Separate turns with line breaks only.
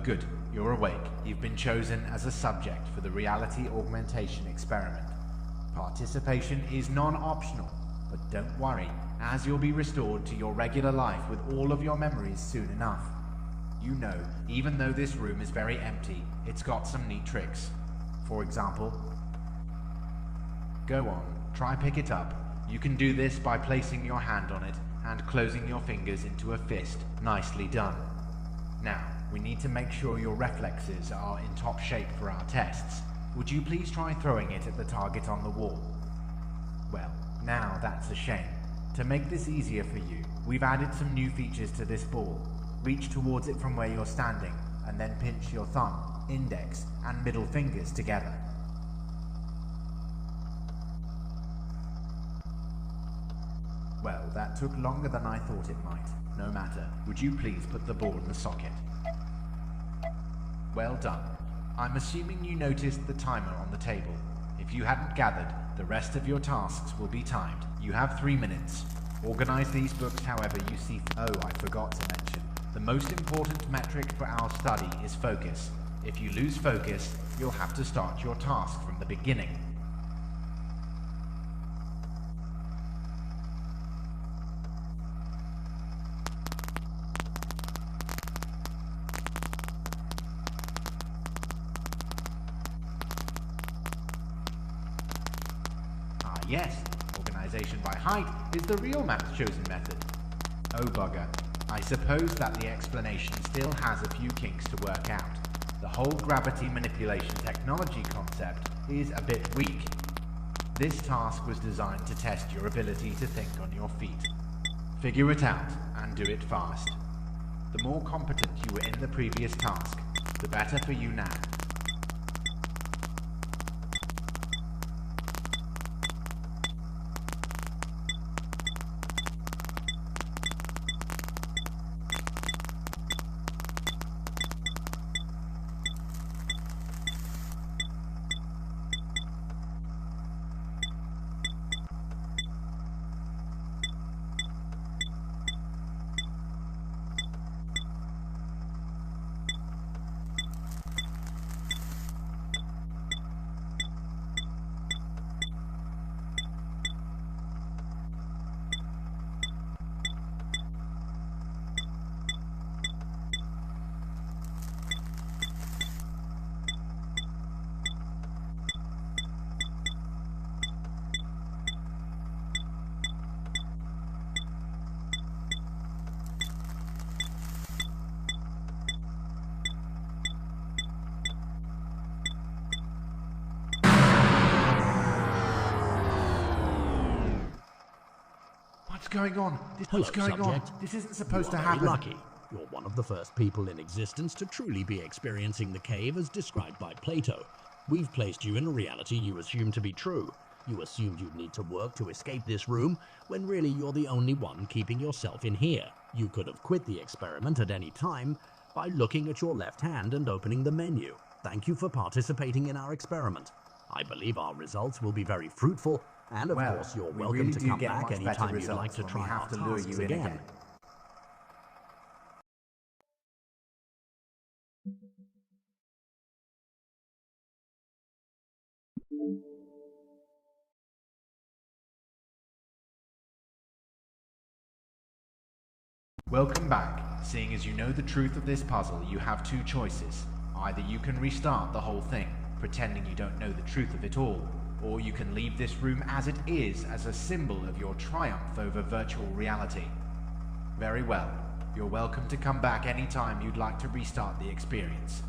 good. You're awake. You've been chosen as a subject for the reality augmentation experiment. Participation is non-optional, but don't worry, as you'll be restored to your regular life with all of your memories soon enough. You know, even though this room is very empty, it's got some neat tricks. For example, go on, try pick it up. You can do this by placing your hand on it and closing your fingers into a fist. Nicely done. Now, we need to make sure your reflexes are in top shape for our tests. Would you please try throwing it at the target on the wall? Well, now that's a shame. To make this easier for you, we've added some new features to this ball. Reach towards it from where you're standing, and then pinch your thumb, index, and middle fingers together. Well, that took longer than I thought it might. No matter. Would you please put the ball in the socket? Well done. I'm assuming you noticed the timer on the table. If you hadn't gathered, the rest of your tasks will be timed. You have 3 minutes. Organize these books however you see. Oh, I forgot to mention. The most important metric for our study is focus. If you lose focus, you'll have to start your task from the beginning. Yes, organization by height is the real math's chosen method. Oh bugger, I suppose that the explanation still has a few kinks to work out. The whole gravity manipulation technology concept is a bit weak. This task was designed to test your ability to think on your feet. Figure it out, and do it fast. The more competent you were in the previous task, the better for you now. What's going on? What's going on? This isn't supposed to happen.
You're lucky. You're one of the first people in existence to truly be experiencing the cave as described by Plato. We've placed you in a reality you assume to be true. You assumed you'd need to work to escape this room, when really you're the only one keeping yourself in here. You could have quit the experiment at any time by looking at your left hand and opening the menu. Thank you for participating in our experiment. I believe our results will be very fruitful, and of course you're welcome to come back anytime you'd like to try our tasks again.
Welcome back. Seeing as you know the truth of this puzzle, you have two choices. Either you can restart the whole thing, pretending you don't know the truth of it all, or you can leave this room as it is as a symbol of your triumph over virtual reality. Very well. You're welcome to come back anytime you'd like to restart the experience.